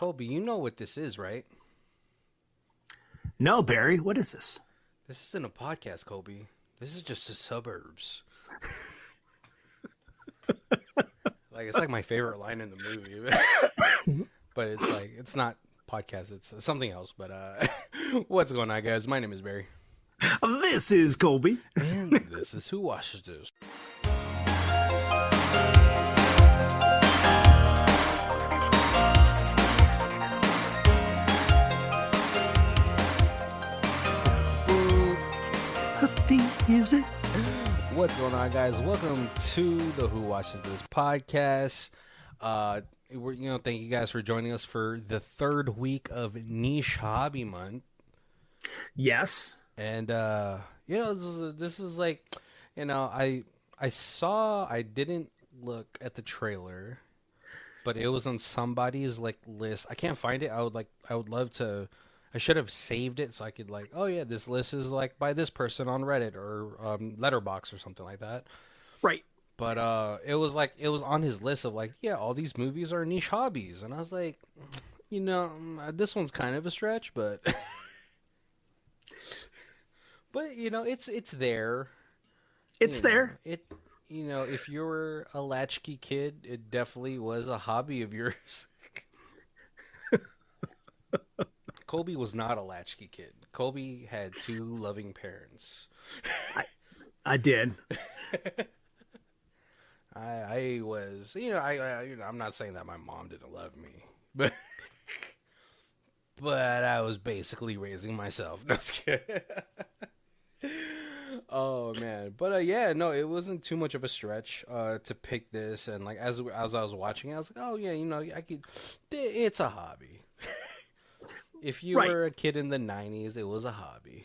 Colby, you know what this is, right? No, Barry, what is this? This isn't a podcast, Colby. This is just the suburbs. It's like my favorite line in the movie. But it's not podcast, it's something else. But what's going on, guys? My name is Barry. This is Colby. And this is Who Watches This. Music. What's going on, guys? Welcome to the Who Watches This podcast. Thank you guys for joining us for the third week of Niche Hobby Month. Yes. And this is like, I didn't look at the trailer, but it was on somebody's list. I can't find it. I would love to. I should have saved it so I could this list is by this person on Reddit or Letterboxd or something like that. Right. But it was on his list of all these movies are niche hobbies, and I was like, this one's kind of a stretch, but it's there. It's there. If you're a latchkey kid, it definitely was a hobby of yours. Colby was not a latchkey kid. Colby had two loving parents. I did. I was, I'm not saying that my mom didn't love me, but I was basically raising myself. No, I was kidding. Oh man, but it wasn't too much of a stretch to pick this, and as I was watching it, I was like, oh yeah, I could. It's a hobby. If you were a kid in the 90s, it was a hobby.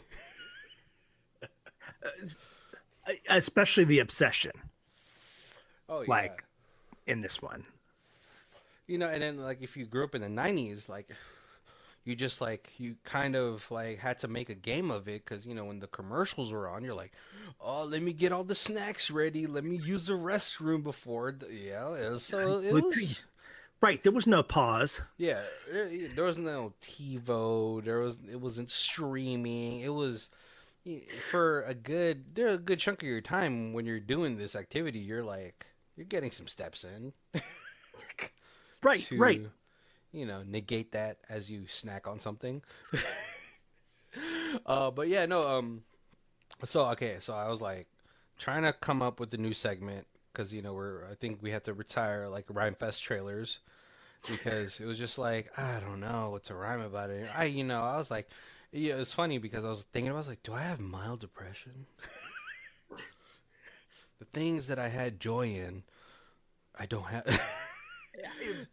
Especially the obsession. Oh, yeah. In this one. And then, if you grew up in the 90s, you just, you kind of, had to make a game of it. Because, when the commercials were on, you're like, oh, let me get all the snacks ready. Let me use the restroom before. It was... Right, there was no pause. Yeah, there was no TiVo. It wasn't streaming. It was for a good chunk of your time when you're doing this activity. You're getting some steps in. Right. Negate that as you snack on something. But yeah, no. So I was trying to come up with a new segment. Because, I think we have to retire, Rhyme Fest trailers. Because it was just I don't know what to rhyme about it. I was it's funny because I was thinking, do I have mild depression? The things that I had joy in, I don't have.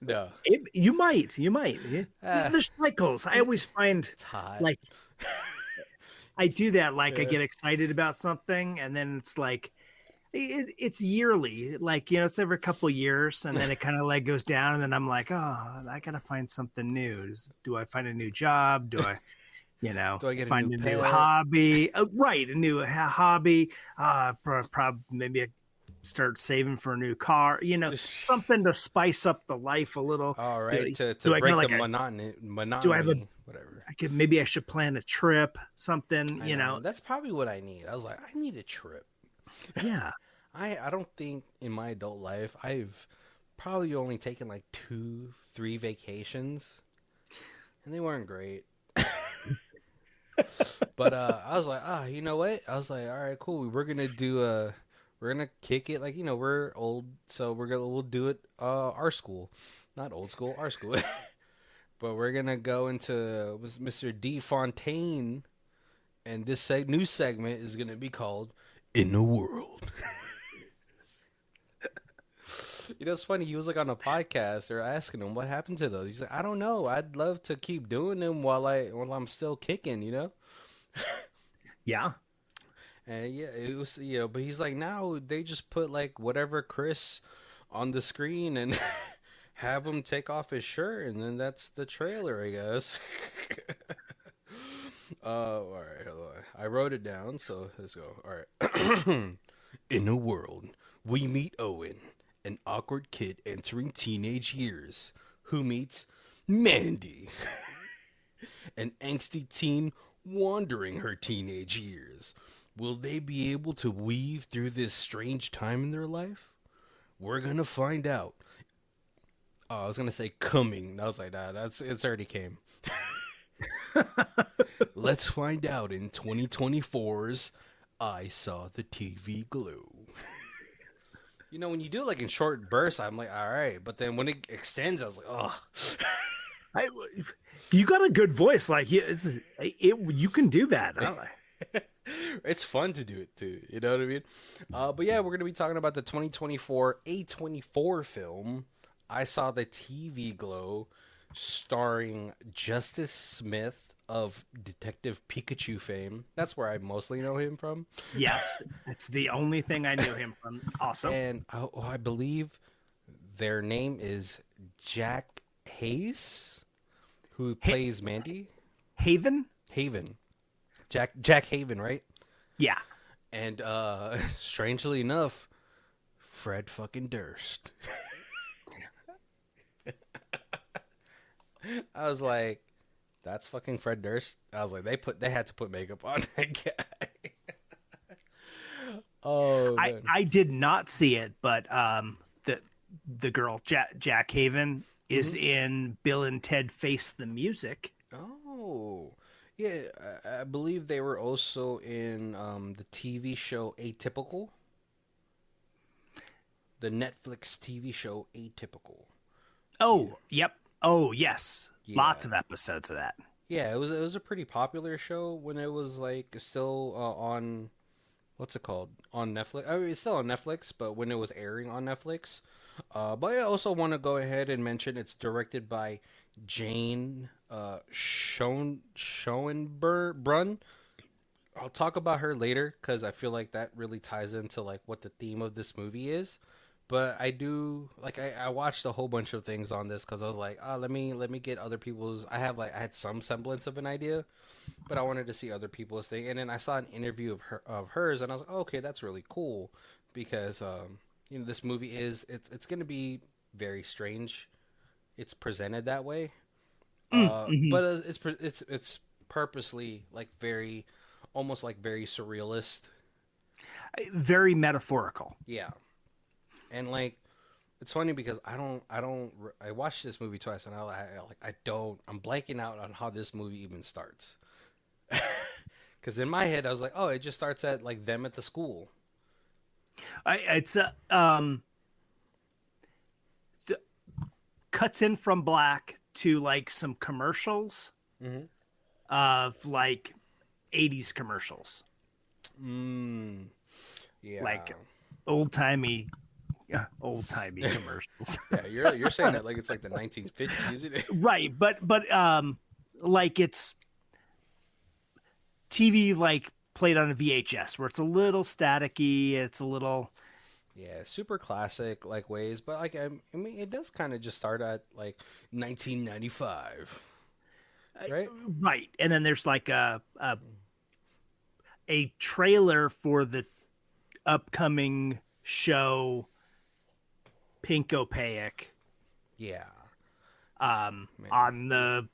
No. You might. There's cycles. I always find it's hot. I do that. I get excited about something, and then it's it's yearly, it's every couple of years, and then it kind of goes down, and then I'm like, oh, I gotta find something new. Do I find a new job? Do I, do I get find a new hobby? Right, a new hobby. Probably maybe I start saving for a new car. Something to spice up the life a little. All right, to break the monotony. Do I have whatever? Maybe I should plan a trip. Something. That's probably what I need. I was I need a trip. Yeah. I don't think in my adult life I've probably only taken 2-3 vacations, and they weren't great. But I was you know what? I was all right, cool. We're gonna kick it. We're old, so we'll do it our school, not old school, our school. But we're gonna go into Mr. D. Fontaine, and this new segment is gonna be called In the World. It's funny. He was on a podcast. They're asking him what happened to those. He's like, I don't know. I'd love to keep doing them while I'm still kicking. Yeah. And it was but he's now they just put whatever Chris on the screen and have him take off his shirt, and then that's the trailer, I guess. All right, hold on. I wrote it down, so let's go. All right. In a world, we meet Owen, an awkward kid entering teenage years, who meets Mandy, an angsty teen wandering her teenage years. Will they be able to weave through this strange time in their life? We're gonna find out. Oh, I was gonna say coming. I was like, nah, it's already came. Let's find out in 2024's I Saw the TV Glow. You know, when you do it like in short bursts, I'm like, all right. But then when it extends, I was like, oh. I, you got a good voice. Like you can do that. It's fun to do it too. You know what I mean? But yeah, we're going to be talking about the 2024 A24 film, I Saw the TV Glow, starring Justice Smith of Detective Pikachu fame. That's where I mostly know him from. Yes, it's the only thing I knew him from. Awesome. And I believe their name is Jack Hayes, who plays Mandy. Haven? Haven. Jack Haven, right? Yeah. And strangely enough, Fred fucking Durst. I was like, that's fucking Fred Durst. I was like, they had to put makeup on that guy. Oh, man. I did not see it, but the girl Jack Haven is in Bill and Ted Face the Music. Oh, yeah. I believe they were also in the TV show Atypical. The Netflix TV show Atypical. Oh, yep. Oh, yes. Yeah. Lots of episodes of that. Yeah, it was a pretty popular show when it was like still on, what's it called, on Netflix. I mean, it's still on Netflix, but when it was airing on Netflix. But I also want to go ahead and mention it's directed by Jane Schoenbrunn. I'll talk about her later because I feel like that really ties into like what the theme of this movie is. But I do like I watched a whole bunch of things on this because I was like, oh, let me get other people's. I had some semblance of an idea, but I wanted to see other people's thing. And then I saw an interview of hers, and I was like, oh, okay, that's really cool because this movie it's going to be very strange. It's presented that way, but it's purposely like very almost like very surrealist, very metaphorical. yeah. And like, it's funny because I watched this movie twice and I'm blanking out on how this movie even starts. Because in my head I was like, oh, it just starts at like them at the school. Cuts in from black to like some commercials of like 80s commercials. Yeah. Like old-timey commercials. Yeah, you're saying that like it's like the 1950s, isn't it? Right, but like it's TV like played on a VHS where it's a little staticky, it's a little super classic like ways, but like I mean it does kind of just start at like 1995. Right? Right. And then there's like a trailer for the upcoming show Pinkopaic. Yeah. On the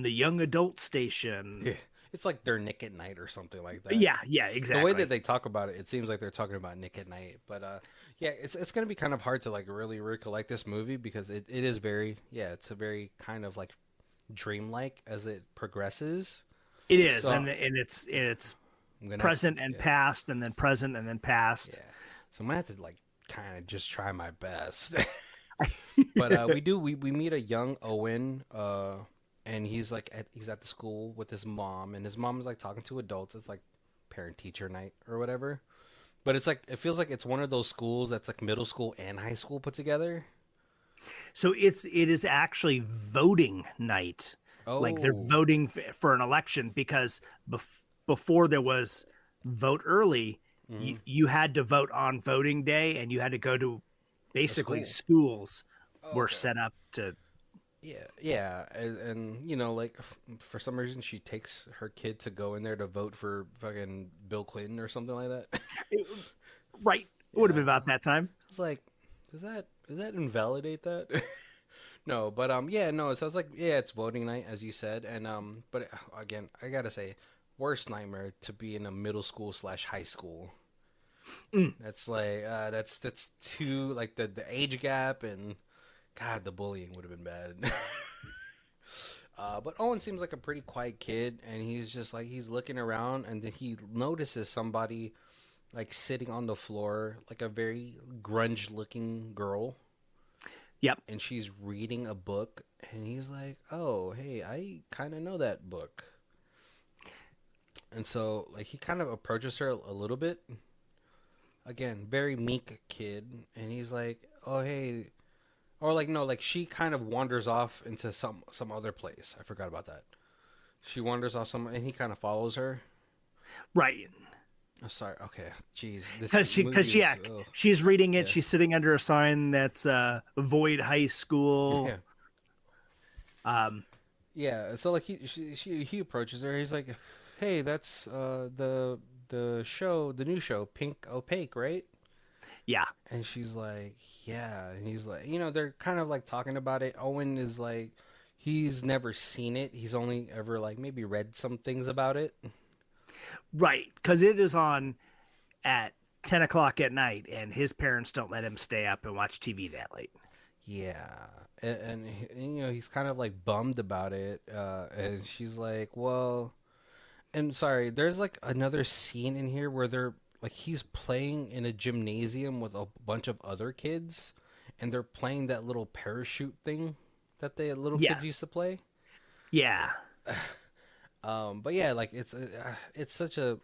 young adult station. Yeah. It's like their Nick at Night or something like that. Yeah, exactly. The way that they talk about it, it seems like they're talking about Nick at Night. But yeah, it's gonna be kind of hard to like really recollect this movie because it is very it's a very kind of like dreamlike as it progresses. It is, so, and it's present and past, and then present and then past. Yeah. So I'm gonna have to like kind of just try my best. But we meet a young Owen, and he's at the school with his mom, and his mom is like talking to adults. It's like parent teacher night or whatever. But it's like it feels like it's one of those schools that's like middle school and high school put together. So it is actually voting night. Oh. Like they're voting for an election because before there was vote early, you had to vote on voting day, and you had to go to basically schools were set up to. Yeah, and like for some reason she takes her kid to go in there to vote for fucking Bill Clinton or something like that. Right, it would have been about that time. I was like, does that invalidate that? No, but yeah, no. So it's like yeah, it's voting night as you said, and but again, I gotta say, worst nightmare to be in a middle school slash high school. Mm. That's like that's too like the age gap and God, the bullying would have been bad. But Owen seems like a pretty quiet kid, and he's just like he's looking around, and then he notices somebody like sitting on the floor, like a very grunge-looking girl, Yep. and she's reading a book, and he's like, "Oh, hey, I kind of know that book." And so, like, he kind of approaches her a little bit. Again, very meek kid, and he's like, "Oh, hey," or like no, like she kind of wanders off into some other place. I forgot about that. She wanders off some, and he kind of follows her. Right. Oh, sorry. Okay. Jeez, this Because movie she, is. yeah, Oh, she's reading it. yeah. She's sitting under a sign that's Void High School. Yeah. Um, Yeah. So like he approaches her. He's like, "Hey, that's the show, the new show, Pink Opaque, right?" yeah. And she's like, "Yeah." And he's like, they're kind of like talking about it. Owen is like, he's never seen it. He's only ever like maybe read some things about it. Right. Because it is on at 10 o'clock at night, and his parents don't let him stay up and watch TV that late. Yeah. And he's kind of like bummed about it. And she's like, "Well." And sorry, there's like another scene in here where they're like he's playing in a gymnasium with a bunch of other kids, and they're playing that little parachute thing that the little kids used to Yes. play. Yeah. But yeah, like it's such a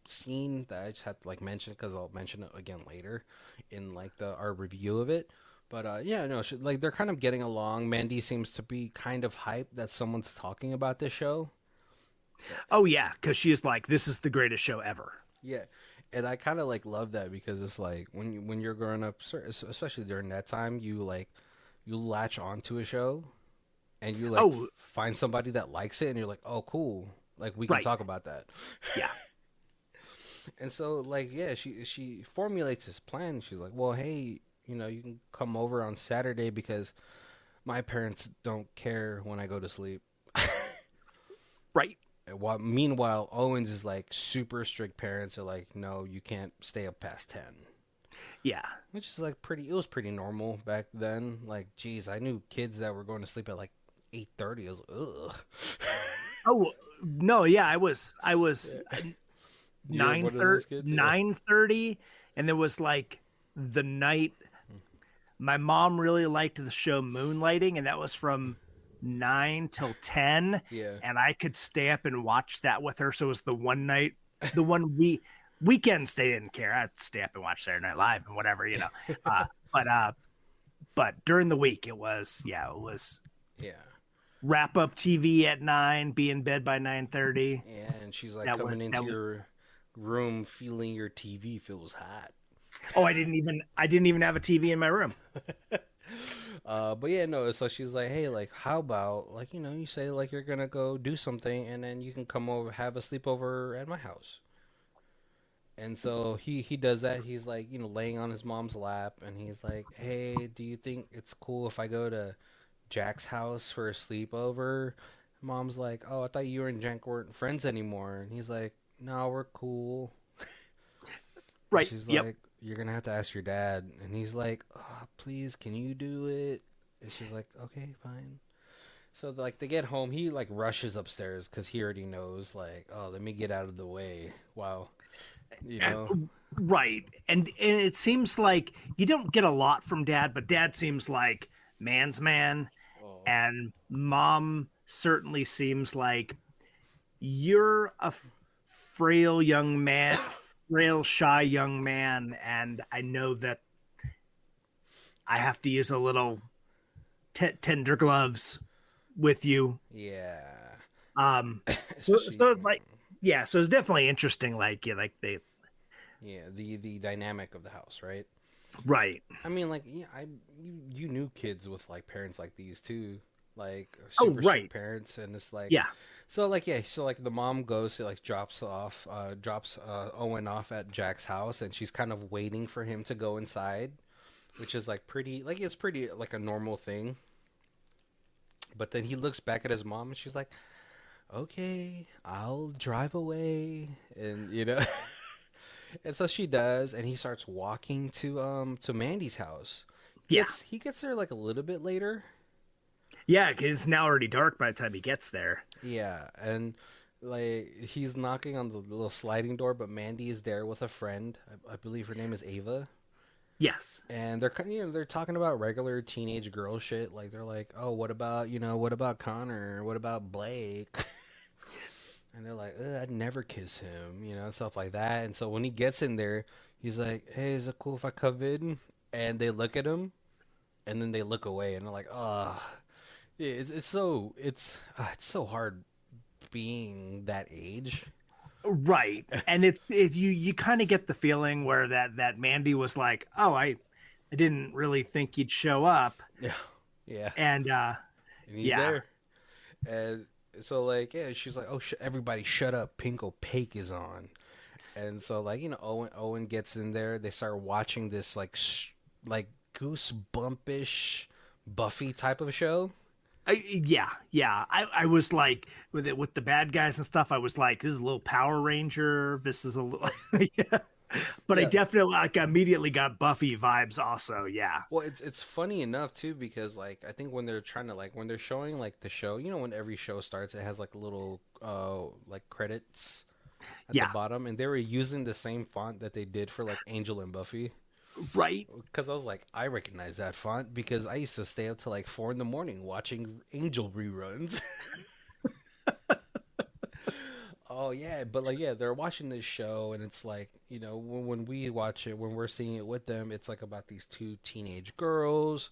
scene that I just had to like mention because I'll mention it again later in like the our review of it. But yeah, no, like they're kind of getting along. Mandy seems to be kind of hyped that someone's talking about this show. Oh, yeah. Because she's like, this is the greatest show ever. Yeah, and I kind of like love that because it's like when you're growing up, especially during that time, you latch onto a show and you like Oh, find somebody that likes it, and you're like, oh, cool, like we can right. talk about that. Yeah. And so like yeah, she formulates this plan. She's like, well, hey, you can come over on Saturday because my parents don't care when I go to sleep. Right. Meanwhile, Owens is like super strict. Parents are like, no, you can't stay up past 10, Yeah. which is like pretty. It was pretty normal back then. Like, geez, I knew kids that were going to sleep at like 8:30. I was like, ugh. Oh, no. Yeah. I was Yeah. You're one of those kids, yeah. 9:30, and there was like the night my mom really liked the show Moonlighting, and that was from 9 till 10, Yeah. and I could stay up and watch that with her. So it was the one night, the one weekends they didn't care. I'd stay up and watch Saturday Night Live and whatever. Uh, but but during the week it was Yeah. wrap up TV at 9, be in bed by 9:30. Yeah, and she's like That was coming into that was. your room feeling your TV feels hot. Oh, I didn't even have a TV in my room. But yeah, no. So she's like, hey, like, how about like you say like you're gonna go do something, and then you can come over, have a sleepover at my house. And so he does that. He's like laying on his mom's lap, and he's like, hey, do you think it's cool if I go to Jack's house for a sleepover? Mom's like, oh, I thought you and Jack weren't friends anymore. And he's like, no, we're cool. And Right. she's Yep. like, you're gonna have to ask your dad. And he's like, oh, please, can you do it? And she's like, okay, fine. So like they get home, he like rushes upstairs because he already knows like, oh, let me get out of the way. Wow, you know, Right. And it seems like you don't get a lot from dad, but dad seems like man's man, oh, and mom certainly seems like you're a frail young man, frail shy young man, and I know that I have to use a little tender gloves with you. yeah, Um especially so it's like, yeah, so it's definitely interesting, like, yeah, like they. yeah, the dynamic of the house, right? Right. I mean, like, yeah, you knew kids with like parents like these too, like Oh, super strict right. parents, and it's like, Yeah. so like yeah, so like the mom goes to like drops Owen off at Jack's house, and she's kind of waiting for him to go inside, which is like pretty like it's pretty like a normal thing. But then he looks back at his mom and she's like, "Okay, I'll drive away." And and so she does, and he starts walking to Mandy's house. Yeah. He gets there like a little bit later. Yeah, 'cause it's now already dark by the time he gets there. Yeah, and like he's knocking on the little sliding door, but Mandy is there with a friend. I believe her name is Ava. Yes. And they're talking about regular teenage girl shit. Like they're like, "Oh, what about Connor? What about Blake?" And they're like, "Ugh, I'd never kiss him," stuff like that. And so when he gets in there, he's like, "Hey, is it cool if I come in?" And they look at him, and then they look away, and they're like, "Oh, it's so hard being that age." Right. And it's you kind of get the feeling where that Mandy was like, "Oh, I didn't really think you'd show up." Yeah, yeah, And and he's yeah. there, and so like, yeah, she's like, "Oh, everybody, shut up! Pink Opaque is on." And so like Owen gets in there. They start watching this like goosebumpish Buffy type of show. Yeah. I was like with the bad guys and stuff. I was like, this is a little Power Ranger. This is a little, yeah. But I Yeah. definitely like immediately got Buffy vibes. Also, yeah, Well, it's funny enough too because like I think when they're trying to like when they're showing like the show, when every show starts, it has like a little like credits at the yeah, bottom, and they were using the same font that they did for like Angel and Buffy. right. Because I was like, I recognize that font because I used to stay up till like 4 in the morning watching Angel reruns. Oh yeah, but like yeah, they're watching this show, and it's like when we watch it, when we're seeing it with them, it's like about these two teenage girls,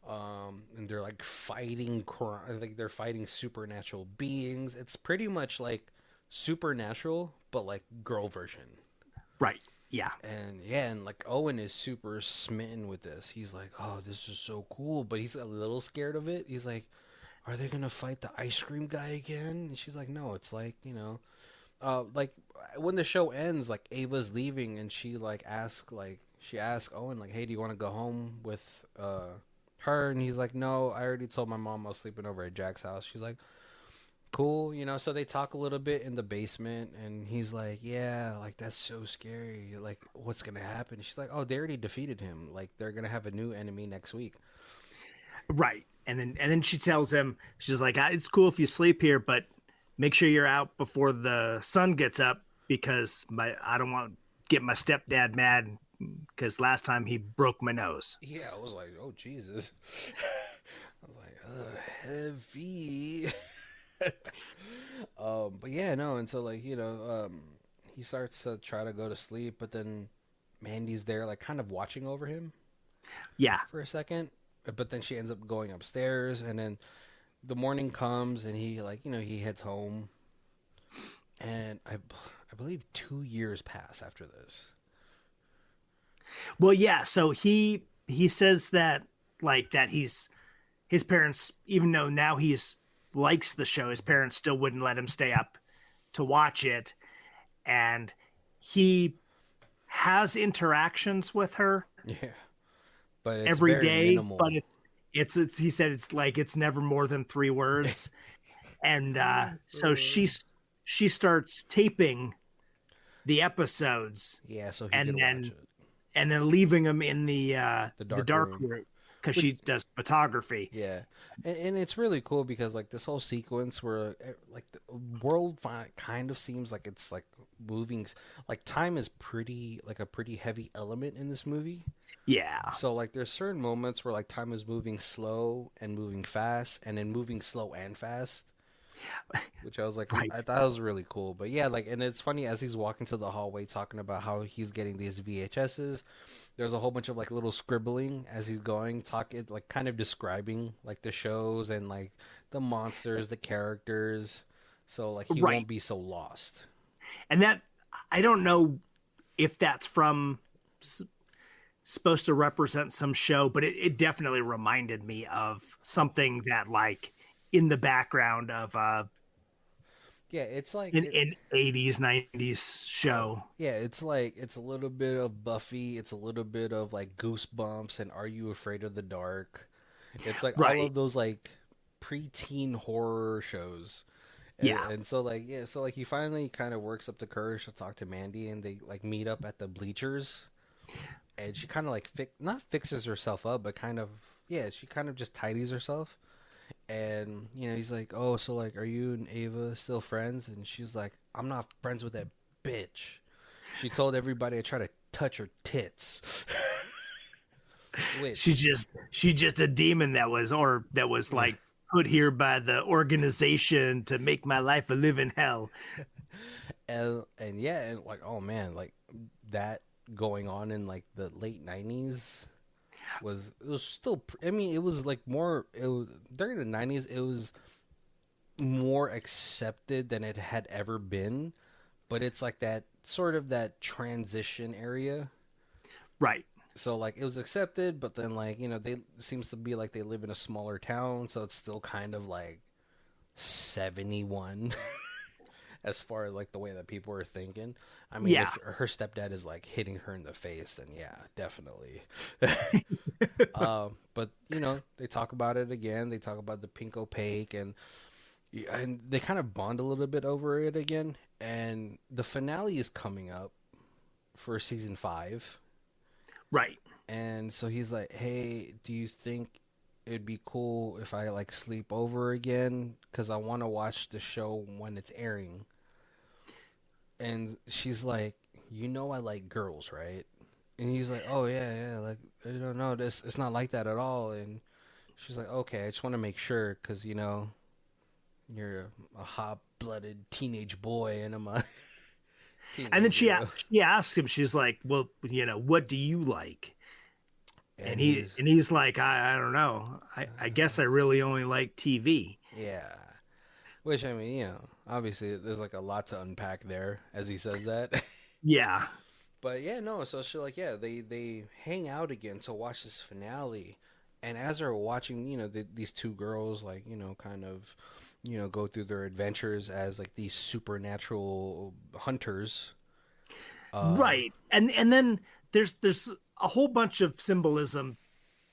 and they're like fighting like they're fighting supernatural beings. It's pretty much like Supernatural, but like girl version. Right. Yeah. And yeah, and like Owen is super smitten with this. He's like, "Oh, this is so cool," but he's a little scared of it. He's like, "Are they gonna fight the ice cream guy again?" And she's like, "No, it's like like when the show ends, like Ava's leaving, and she asks Owen like, "Hey, do you want to go home with her?" And he's like, "No, I already told my mom I was sleeping over at Jack's house." She's like, "Cool," so they talk a little bit in the basement, and he's like, "Yeah, like that's so scary. Like, what's gonna happen?" She's like, "Oh, they already defeated him. Like, they're gonna have a new enemy next week." Right. And then she tells him, she's like, it's cool if you sleep here, but make sure you're out before the sun gets up because I don't want to get my stepdad mad because last time he broke my nose. Yeah, I was like, "Oh Jesus," I was like, "Heavy." But yeah, no, and so like he starts to try to go to sleep, but then Mandy's there, like kind of watching over him Yeah. for a second. But then she ends up going upstairs, and then the morning comes, and he like he heads home, and I believe 2 years pass after this. Well, yeah. So he says that like that his parents, even though now he's likes the show, his parents still wouldn't let him stay up to watch it, and he has interactions with her Yeah, but it's every very day, but minimal. it's he said it's like it's never more than 3 words, and so she starts taping the episodes, Yeah, so he could and watch then it. leaving them in The the dark dark room. room because Which she does photography. Yeah, and it's really cool because like this whole sequence where like the world kind of seems like it's like moving, like time is pretty like a pretty heavy element in this movie. Yeah, So like there's certain moments where like time is moving slow and moving fast, and then moving slow and fast, which I was like, right, I thought was really cool. But yeah, like, and it's funny as he's walking to the hallway talking about how he's getting these VHSs. There's a whole bunch of like little scribbling as he's going, talking, like kind of describing like the shows and like the monsters, the characters, so like he right, won't be so lost. and that I don't know if that's from supposed to represent some show, but it definitely reminded me of something that like in the background of Yeah, it's like an, it. an 80s 90s Oh, show. yeah, it's like it's a little bit of Buffy, it's a little bit of like Goosebumps and Are You Afraid of the Dark? It's like all Right. of those like preteen horror shows. Yeah. And so like yeah, so like he finally kind of works up the courage to talk to Mandy, and they like meet up at the bleachers, and she kind of like not fixes herself up, but kind of yeah, she kind of just tidies herself. And he's like, "Oh, so like, are you and Ava still friends?" And she's like, "I'm not friends with that bitch. She told everybody I try to touch her tits." Which, She's just a demon that was like put here by the organization to make my life a living hell. and yeah, and like, oh man, like that going on in like the late '90s it was still. I mean, it was like more. It was during the '90s. It was more accepted than it had ever been, but it's like that sort of that transition area. Right. So like it was accepted, but then like they seems to be like they live in a smaller town, so it's still kind of like 71 as far as like the way that people are thinking. I mean, Yeah. if her stepdad is like hitting her in the face, then yeah, definitely. But they talk about it again. They talk about the pink opaque, and they kind of bond a little bit over it again. And the finale is coming up for season 5. Right. And so he's like, "Hey, do you think it'd be cool if I like sleep over again? Because I want to watch the show when it's airing." And she's like, I like girls, right?" And he's like, "Oh yeah, yeah. Like I don't know, this it's not like that at all." And she's like, "Okay, I just want to make sure because you're a hot-blooded teenage boy, and I'm a And then teenage girl." she asks him, she's like, "Well, what do you like?" And he's And he's like, I don't know. I guess I really only like TV. yeah. Which I mean, obviously there's like a lot to unpack there as he says that. Yeah. But yeah, no. So she like yeah, they hang out again to watch this finale, and as they're watching, these two girls like kind of go through their adventures as like these supernatural hunters. Uh, Right. And then there's a whole bunch of symbolism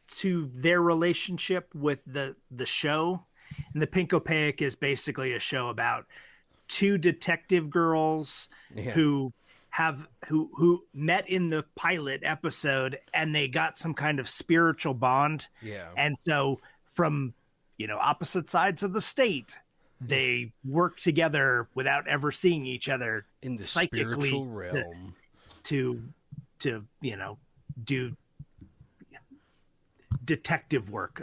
to their relationship with the show. And the Pink Opaque is basically a show about two detective girls yeah, who who met in the pilot episode, and they got some kind of spiritual bond. yeah, And so from opposite sides of the state, yeah. they work together without ever seeing each other In the psychically spiritual realm. to do detective work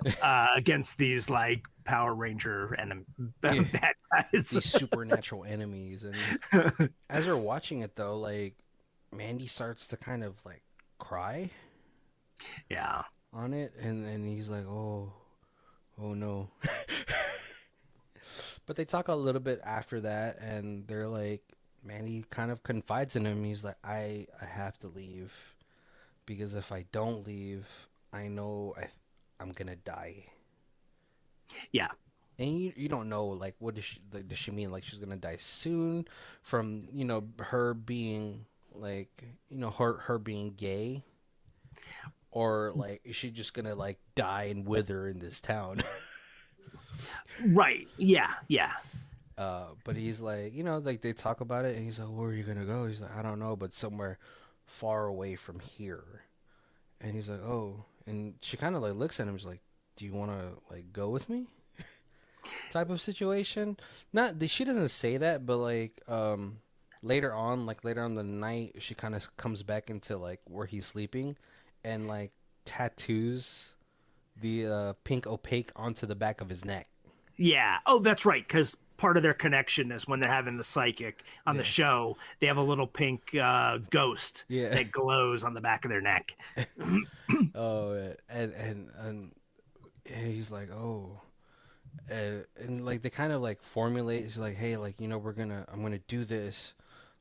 against these like Power Ranger and Yeah. bad guys. These supernatural enemies. And as they're watching it though, like Mandy starts to kind of like cry Yeah. on it, and he's like, oh no. But they talk a little bit after that, and they're like, Mandy kind of confides in him. He's like, I have to leave because if I don't leave, I know I'm gonna die. Yeah. And you don't know like what does she like, does she mean like she's gonna die soon from her being like her being gay, or like is she just gonna like die and wither in this town? Right. Yeah. Yeah. But he's like like they talk about it, and he's like, where are you gonna go? He's like, I don't know, but somewhere far away from here. And he's like, oh. And she kind of like looks at him, she's like, do you want to like go with me type of situation. Not she doesn't say that, but like later on, like later on the night, she kind of comes back into like where he's sleeping, and like tattoos the pink opaque onto the back of his neck. Yeah. Oh, that's right. Because part of their connection is when they're having the psychic on the Yeah. show, they have a little pink ghost Yeah. that glows on the back of their neck. Oh, and he's like, oh, and like they kind of like formulate. It's like, hey, like I'm gonna do this,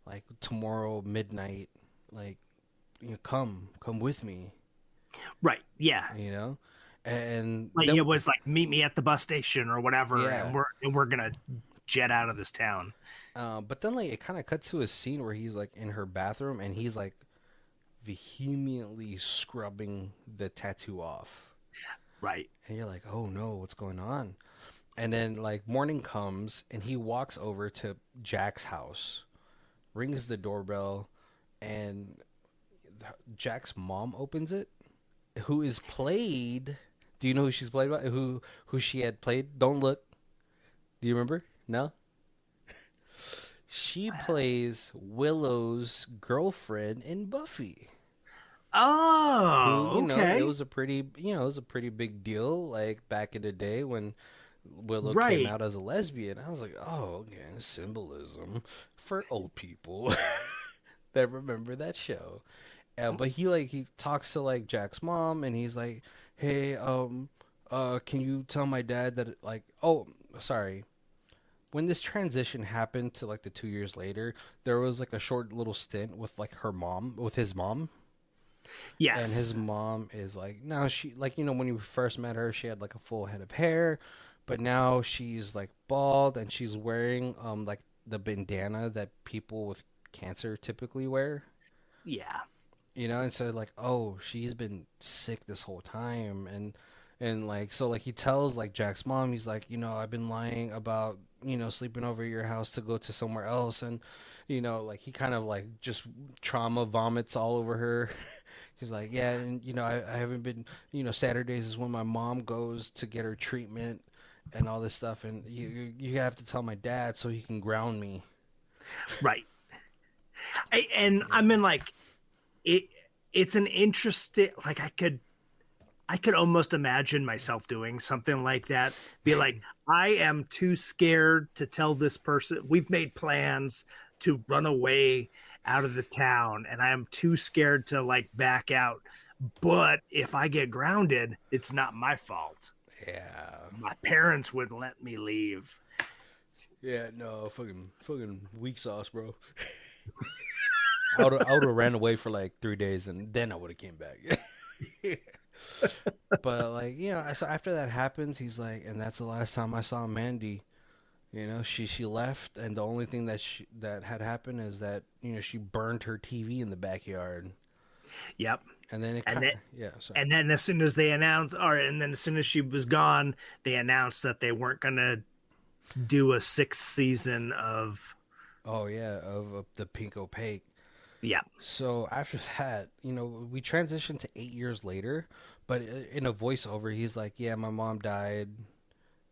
like tomorrow midnight, like come with me, Right. Yeah. you know, and Like then it was like meet me at the bus station or whatever, yeah, and we're gonna jet out of this town. but then like it kind of cuts to a scene where he's like in her bathroom and he's like vehemently scrubbing the tattoo off, Right. and you're like, oh no, what's going on? And then like morning comes and he walks over to Jack's house, rings the doorbell, and Jack's mom opens it, who is played. Do you know who she's played by? Who she had played? Don't look. Do you remember? No. She plays Willow's girlfriend in Buffy. Who, Oh, it okay. was a pretty, it was a pretty big deal like back in the day when Willow came Right. out as a lesbian. I was like, "Oh, okay, symbolism for old people that remember that show." But he talks to like Jack's mom and he's like, "Hey, can you tell my dad that like, oh, sorry, when this transition happened to like the 2 years later, there was like a short little stint with like her mom, with his mom, and his Yes. mom is like, now she like when you first met her, she had like a full head of hair, but now she's like bald and she's wearing like the bandana that people with cancer typically wear. Yeah. And so like, oh, she's been sick this whole time, and like so like he tells like Jack's mom, he's like, I've been lying about sleeping over at your house to go to somewhere else, and like he kind of like just trauma vomits all over her. He's like, yeah, and I haven't been, Saturdays is when my mom goes to get her treatment and all this stuff, and you have to tell my dad so he can ground me. Right. And I Yeah. mean, like, it. It's an interesting. Like, I could almost imagine myself doing something like that. Be like, I am too scared to tell this person. We've made plans to run away out of the town, and I am too scared to like back out. But if I get grounded, it's not my fault. Yeah. My parents wouldn't let me leave. Yeah, no, fucking weak sauce, bro. I would have ran away for like 3 days and then I would have came back. But like, so after that happens, he's like, and that's the last time I saw Mandy. She left, and the only thing that had happened is that she burned her TV in the backyard, Yep. and then it And kind then yeah, sorry. and then as soon as they announced, or and then as soon as she was gone, they announced that they weren't gonna do a sixth season of. Oh yeah, of the Pink Opaque. Yeah. So after that, we transitioned to 8 years later, but in a voiceover, he's like, "Yeah, my mom died,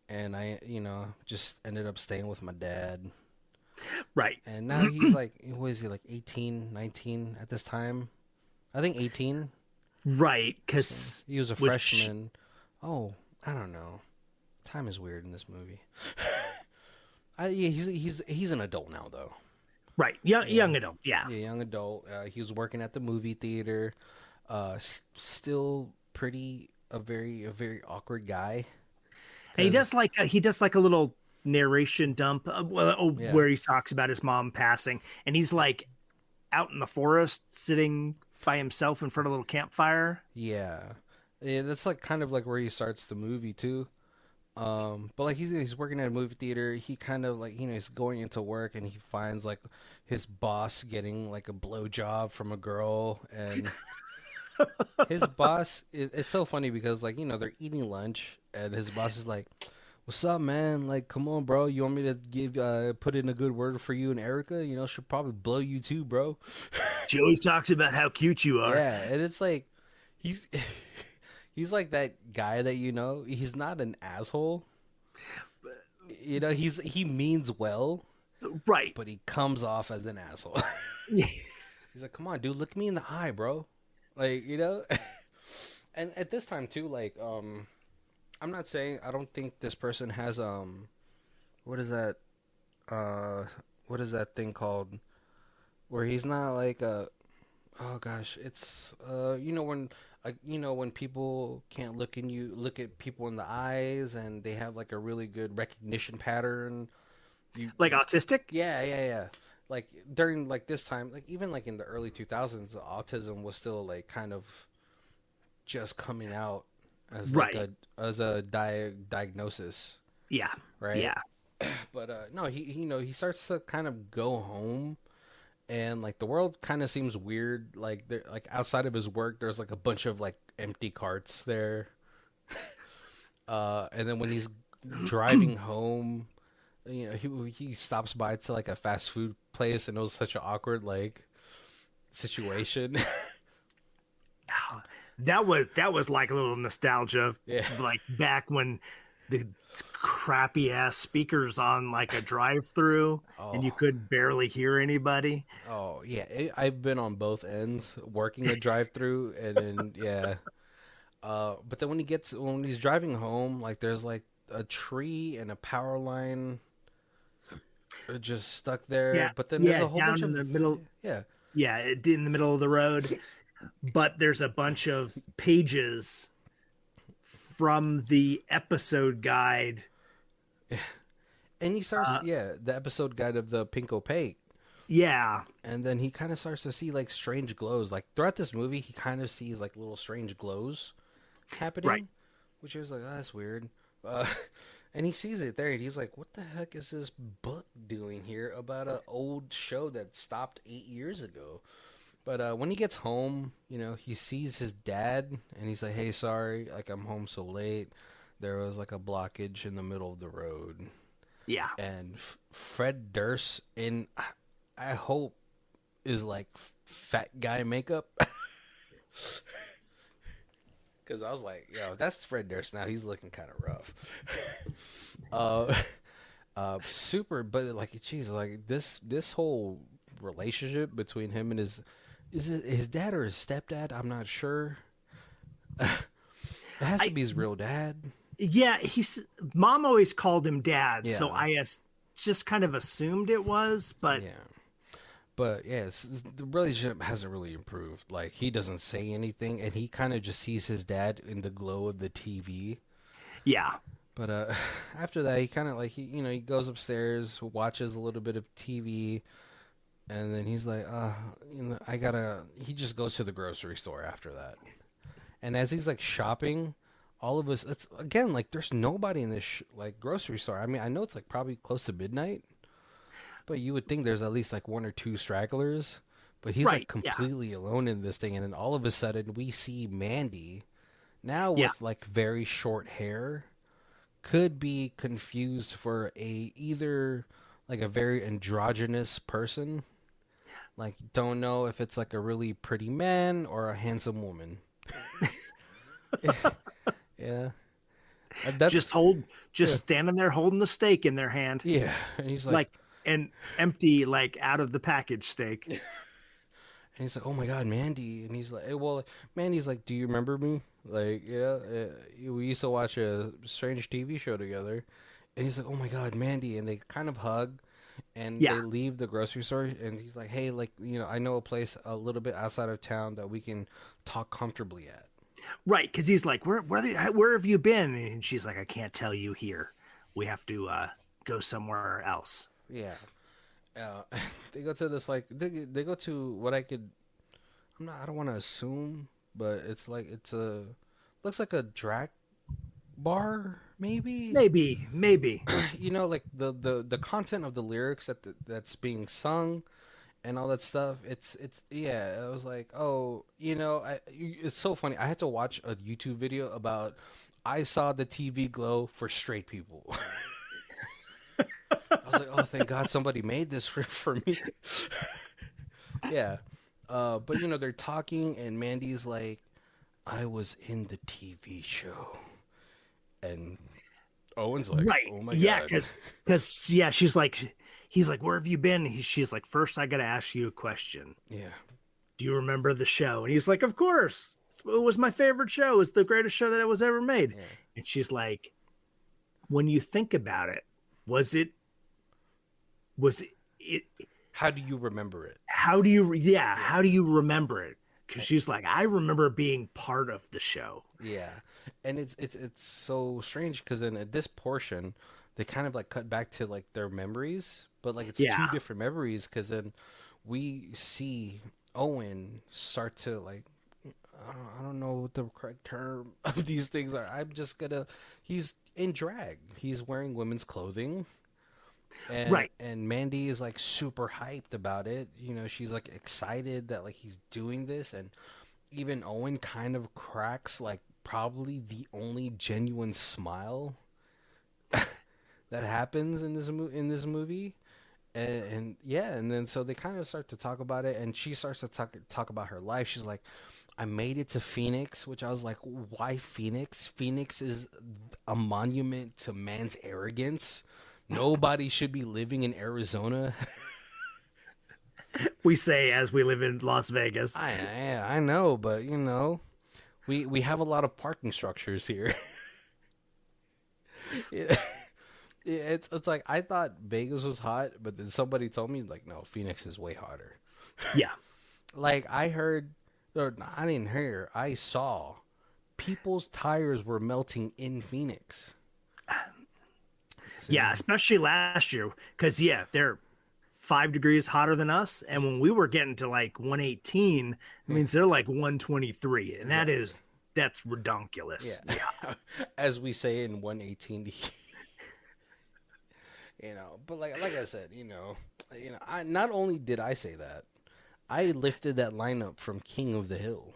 and I, just ended up staying with my dad." Right. And now he's like, what is he, like 18, 19 at this time? I think 18. Right. So Because he was a which freshman. Oh, I don't know. Time is weird in this movie. Yeah, he's an adult now though. right, young Yeah, young adult. Yeah. yeah, young adult. He was working at the movie theater. Still pretty a very awkward guy. And Cause he does like a little narration dump yeah, where he talks about his mom passing, and he's like out in the forest sitting by himself in front of a little campfire. yeah, yeah. That's like kind of like where he starts the movie too. But like he's working at a movie theater. He kind of like he's going into work and he finds like his boss getting like a blowjob from a girl, and his boss. It's so funny because like they're eating lunch and his boss is like, "What's up, man? Like, come on, bro. You want me to put in a good word for you and Erica? She'll probably blow you too, bro." She always talks about how cute you are. Yeah, and it's like he's he's like that guy that he's not an asshole. He means well, Right. but he comes off as an asshole. He's like, "Come on, dude, look me in the eye, bro." Like, and at this time too, like, I'm not saying I don't think this person has what is that uh what is that thing called where he's not like a oh gosh, it's when when people can't look at people in the eyes and they have like a really good recognition pattern. You Like autistic. Yeah, yeah, yeah. Like during like this time, like even like in the early 2000s, autism was still like kind of just coming out as like Right. a diagnosis, Yeah. right? Yeah. But no, he starts to kind of go home, and like the world kind of seems weird. Like there, like outside of his work, there's like a bunch of like empty carts there. And then driving home. You know, he stops by to like a fast food place, and it was such an awkward like situation. That was like a little nostalgia, Yeah. like back when the crappy ass speakers on like a drive-through and Oh. you could barely hear anybody. Oh yeah. I've been on both ends, working a drive-through, and then yeah. But then when he's driving home, like there's like a tree and a power line just stuck there. Yeah, But then there's yeah, a whole bunch down in of the middle. yeah. Yeah, in the middle of the road. But there's a bunch of pages from the episode guide. And he starts, Uh, yeah, the episode guide of the Pink Opaque. yeah, And then he kind of starts to see like strange glows. Like throughout this movie, he kind of sees like little strange glows right. happening, which is like, oh, that's weird. Uh, and he sees it there, and he's like, "What the heck is this book doing here about an old show that stopped 8 years ago?" But when he gets home, you know, he sees his dad, and he's like, "Hey, sorry, like I'm home so late. There was like a blockage in the middle of the road." Yeah. And Fred Durst, in I hope is like fat guy makeup. Because I was like, yo, that's Fred Durst now. He's looking kind of rough. uh, super, but like, geez, like this whole relationship between him and his dad or his stepdad. I'm not sure. It has to I be his real dad. Yeah, he's mom always called him dad, so Yeah, just kind of assumed it was, but yeah. But yes, the relationship hasn't really improved. Like he doesn't say anything, and he kind of just sees his dad in the glow of the TV. yeah. But after that, he kind of like he goes upstairs, watches a little bit of TV, and then he's like, I gotta. He just goes to the grocery store after that, and as he's like shopping, all of us. It's again like there's nobody in this like grocery store. I mean, I know it's like probably close to midnight, but you would think there's at least like one or two stragglers. But he's like Right. Yeah. completely alone in this thing, and then all of a sudden we see Mandy now Yeah. with like very short hair, could be confused for a either like a very androgynous person, like don't know if it's like a really pretty man or a handsome woman. Yeah, and Just that's hold yeah, just standing there holding the steak in their hand. yeah. And he's like, Like an empty, like out of the package steak. and he's like, "Oh my God, Mandy!" And he's like, "Well, Mandy's like, do you remember me? Like, yeah, we used to watch a strange TV show together." And he's like, "Oh my God, Mandy!" And they kind of hug, and Yeah. they leave the grocery store. And he's like, "Hey, like, I know a place a little bit outside of town that we can talk comfortably at." Right, because he's like, where have you been? And she's like, I can't tell you here. We have to go somewhere else. Yeah. Uh, they go to this like they go to what I could. I don't want to assume, but it's like it's a looks like a drag bar maybe. Maybe. Like the content of the lyrics that's being sung and all that stuff. It's yeah. I was like, oh, it's so funny. I had to watch a YouTube video about I saw the TV glow for straight people. I was like, oh, thank God somebody made this for me. Yeah. But they're talking, and Mandy's like, I was in the TV show, and Owen's like, Right. oh my Yeah, God. because yeah, he's like, where have you been? She's like, first I gotta ask you a question. Yeah. Do you remember the show? And he's like, of course. It was my favorite show. It's the greatest show that was ever made. Yeah. And she's like, when you think about it, was it How do you remember it? how do you remember it? Because she's like, I remember being part of the show. Yeah, and it's so strange because in this portion, they kind of like cut back to like their memories, but like it's two Yeah. different memories because then we see Owen start to like I don't know what the correct term of these things are. He's in drag. He's wearing women's clothing. And Right. and Mandy is like super hyped about it. She's like excited that like he's doing this, and even Owen kind of cracks like probably the only genuine smile that happens in this movie. And yeah, and then so they kind of start to talk about it, and she starts to talk about her life. She's like, I made it to Phoenix, which I was like, why Phoenix? Phoenix is a monument to man's arrogance. Nobody should be living in Arizona. We say as we live in Las Vegas. I know, but you know, we have a lot of parking structures here. Yeah. It's like I thought Vegas was hot, but then somebody told me like, no, Phoenix is way hotter. Yeah. Like I heard, or I didn't hear, I saw people's tires were melting in Phoenix. Yeah, especially last year, because yeah, they're 5 degrees hotter than us, and when we were getting to like 118, it means they're like 123, and that's redonkulous. Yeah, as we say in 118. You know, but like I said, I not only did I say that, I lifted that lineup from King of the Hill.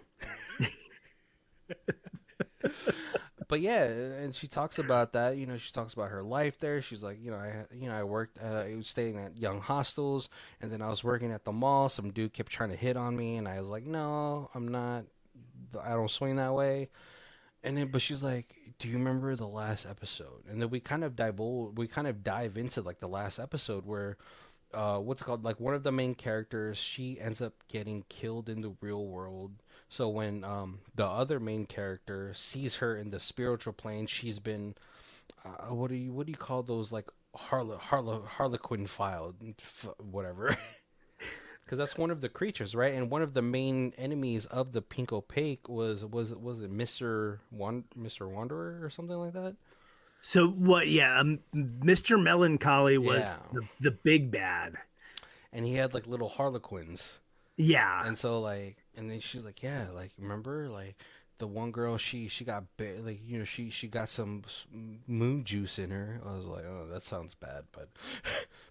But yeah, and she talks about that. She talks about her life there. She's like, I worked, I was staying at young hostels, and then I was working at the mall. Some dude kept trying to hit on me, and I was like, no, I'm not. I don't swing that way. And then, but she's like, do you remember the last episode? And then we kind of dive into like the last episode where, what's it called? Like one of the main characters, she ends up getting killed in the real world. So when the other main character sees her in the spiritual plane, she's been what do you call those, like Harlequin filed, whatever. Because that's one of the creatures, right? And one of the main enemies of the Pink Opaque was it Mr. Wanderer or something like that? So what? Yeah, Mr. Melancholy was Yeah. the big bad, And he had like little Harlequins. yeah, And so like, and then she's like, yeah, like remember like the one girl, she got like, she got some moon juice in her. I was like, oh, that sounds bad, but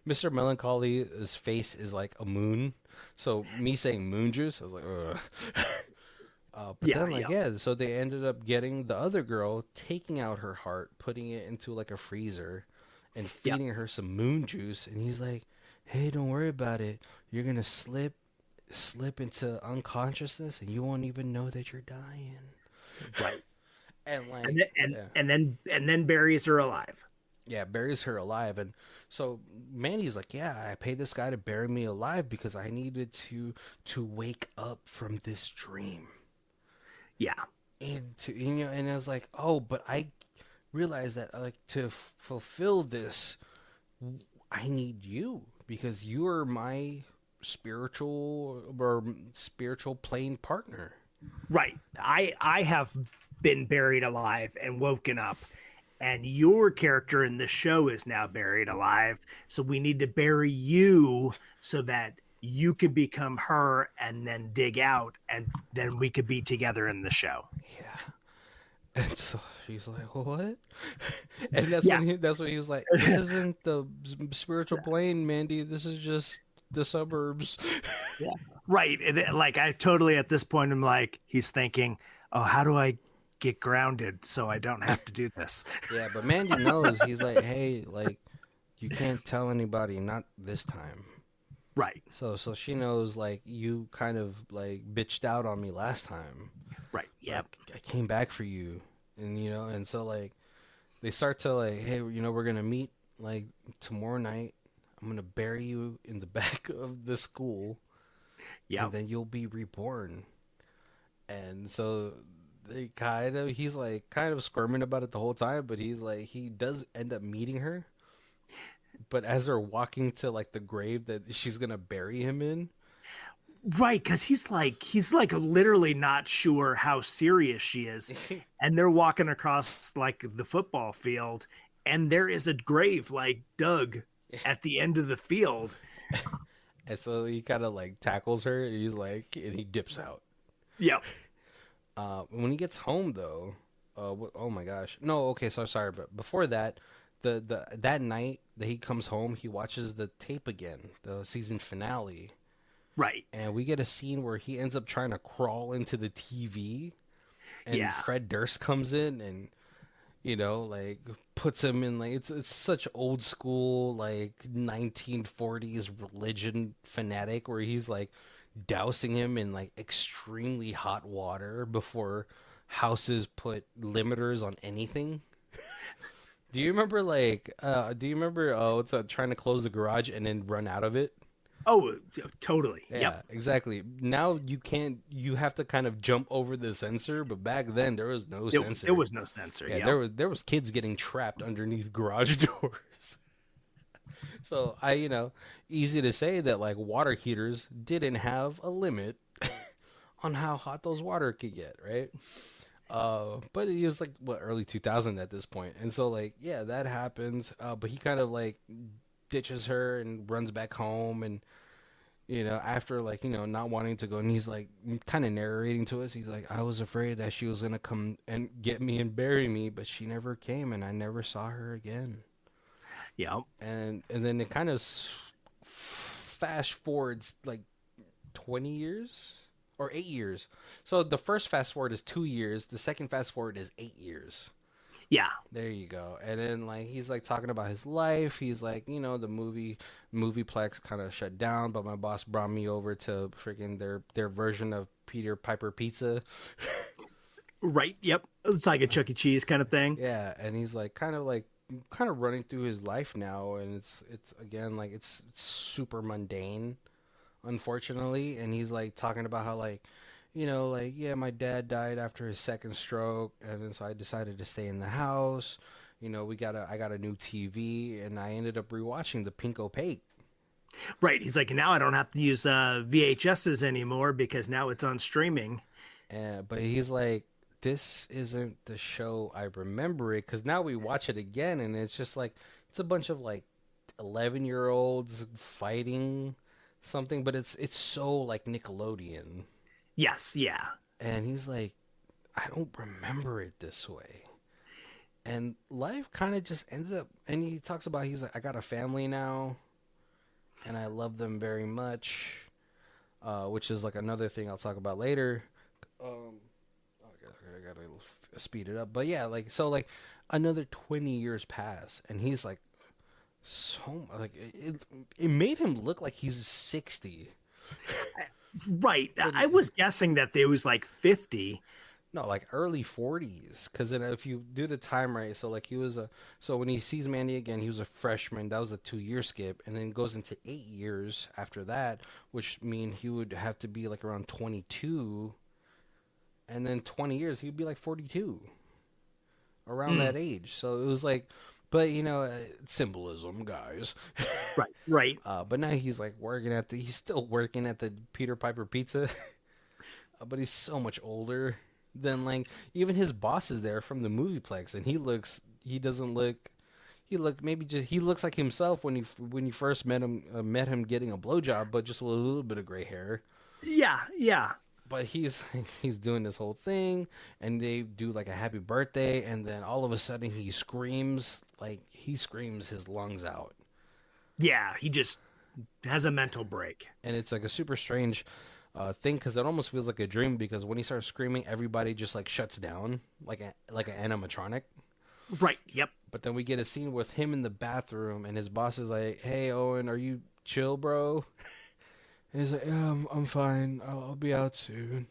Mr. Melancholy's face is like a moon, so me saying moon juice, I was like, ugh. But yeah, then like so they ended up getting the other girl, taking out her heart, putting it into like a freezer, and feeding her some moon juice. And he's like, hey, don't worry about it. You're gonna slip into unconsciousness, and you won't even know that you're dying. right. And like, And then buries her alive. yeah, buries her alive. And so Mandy's like, yeah, I paid this guy to bury me alive because I needed to wake up from this dream. Yeah. And and I was like, oh, but I realized that like to fulfill this, I need you because you are my spiritual plane partner. Right. I have been buried alive and woken up, and your character in the show is now buried alive. So we need to bury you so that you could become her and then dig out, and then we could be together in the show. Yeah. And so she's like, what? And that's what he was like, this isn't the spiritual plane, Mandy. This is just the suburbs. Yeah. Right. And like, I totally, at this point, I'm like, he's thinking, oh, how do I get grounded so I don't have to do this? Yeah, but Mandy knows. He's like, hey, like, you can't tell anybody, not this time. Right. So she knows, like, you kind of like bitched out on me last time. Right. Yeah. Like, I came back for you, and and so like they start to like, hey, we're gonna meet like tomorrow night. I'm gonna bury you in the back of the school. Yeah. And then you'll be reborn. And so he's like kind of squirming about it the whole time, but he's like, he does end up meeting her. But as they're walking to like the grave that she's gonna bury him in, right, because he's like literally not sure how serious she is, and they're walking across like the football field, and there is a grave like dug at the end of the field. and so he kind of like tackles her, and and he dips out. Yep. When he gets home though, oh my gosh, no, okay, so sorry, but before that. That night that he comes home, he watches the tape again, the season finale. Right. And we get a scene where he ends up trying to crawl into the TV, and Fred Durst comes in, and like puts him in like it's such old school like 1940s religion fanatic where he's like dousing him in like extremely hot water before houses put limiters on anything. Do you remember what's trying to close the garage and then run out of it? Oh, totally. Yeah, Yep. exactly. Now you can't. You have to kind of jump over the sensor, but back then there was no There sensor. was no sensor. Yeah, Yep. there was kids getting trapped underneath garage doors. So easy to say that like water heaters didn't have a limit on how hot those water could get, right? But it was like what early 2000 at this point, and so like yeah, that happens. But he kind of like ditches her and runs back home, and after like not wanting to go, and he's like kind of narrating to us. He's like, I was afraid that she was gonna come and get me and bury me, but she never came, and I never saw her again. Yep. And then it kind of fast forwards like 20 years or 8 years. So the first fast forward is 2 years. The second fast forward is 8 years. Yeah. There you go. And then like he's like talking about his life. He's like, the movieplex kind of shut down, but my boss brought me over to freaking their version of Peter Piper Pizza. Right. Yep. It's like a Chuck E. Cheese kind of thing. Yeah, and he's like kind of running through his life now, and it's again like it's super mundane, unfortunately. And he's like talking about how like like yeah, my dad died after his second stroke, and then so I decided to stay in the house. I got a new TV, and I ended up rewatching the Pink Opaque. Right. He's like, now I don't have to use VHSs anymore because now it's on streaming. But he's like, this isn't the show I remember it, because now we watch it again, and it's just like it's a bunch of like 11-year-olds fighting something, but it's so like Nickelodeon. Yes. Yeah. And he's like, I don't remember it this way. And life kind of just ends up, and he talks about, he's like, I got a family now, and I love them very much, which is like another thing I'll talk about later. I gotta speed it up, but yeah, like so, like another 20 years pass, and he's like, so like it made him look like he's 60. Right. I was guessing that there was like 50. No, like early 40s. Because then if you do the time right, so like so when he sees Mandy again, he was a freshman. That was a 2-year skip, and then goes into 8 years after that, which mean he would have to be like around 22, and then 20 years he'd be like 42, around that age. So it was like, but symbolism, guys. Right. Right. But now he's like he's still working at the Peter Piper Pizza, but he's so much older. Then like even his boss is there from the movieplex, and he looks like himself when you first met him getting a blowjob, but just with a little bit of gray hair. Yeah. Yeah. But he's doing this whole thing, and they do like a happy birthday, and then all of a sudden he screams his lungs out. Yeah. He just has a mental break. And it's like a super strange thing, because it almost feels like a dream, because when he starts screaming, everybody just like shuts down like an animatronic. Right. Yep. But then we get a scene with him in the bathroom, and his boss is like, hey Owen, are you chill, bro? And he's like, yeah, I'm fine, I'll be out soon.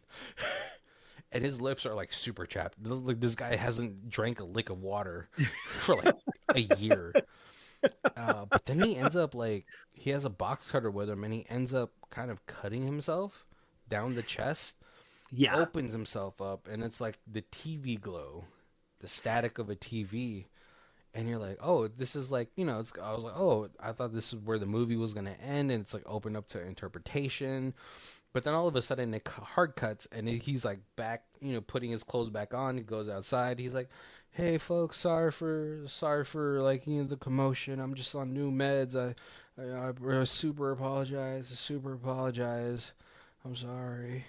And his lips are like super chapped, like this guy hasn't drank a lick of water for like a year. But then he ends up like, he has a box cutter with him, and he ends up kind of cutting himself down the chest. Yeah. Opens himself up, and it's like the TV glow, the static of a TV. And you're like, oh, this is like, I was like, oh, I thought this is where the movie was going to end, and it's like open up to interpretation. But then all of a sudden it hard cuts, and he's like back, putting his clothes back on. He goes outside. He's like, hey folks, sorry for like, the commotion. I'm just on new meds. I super apologize. I'm sorry.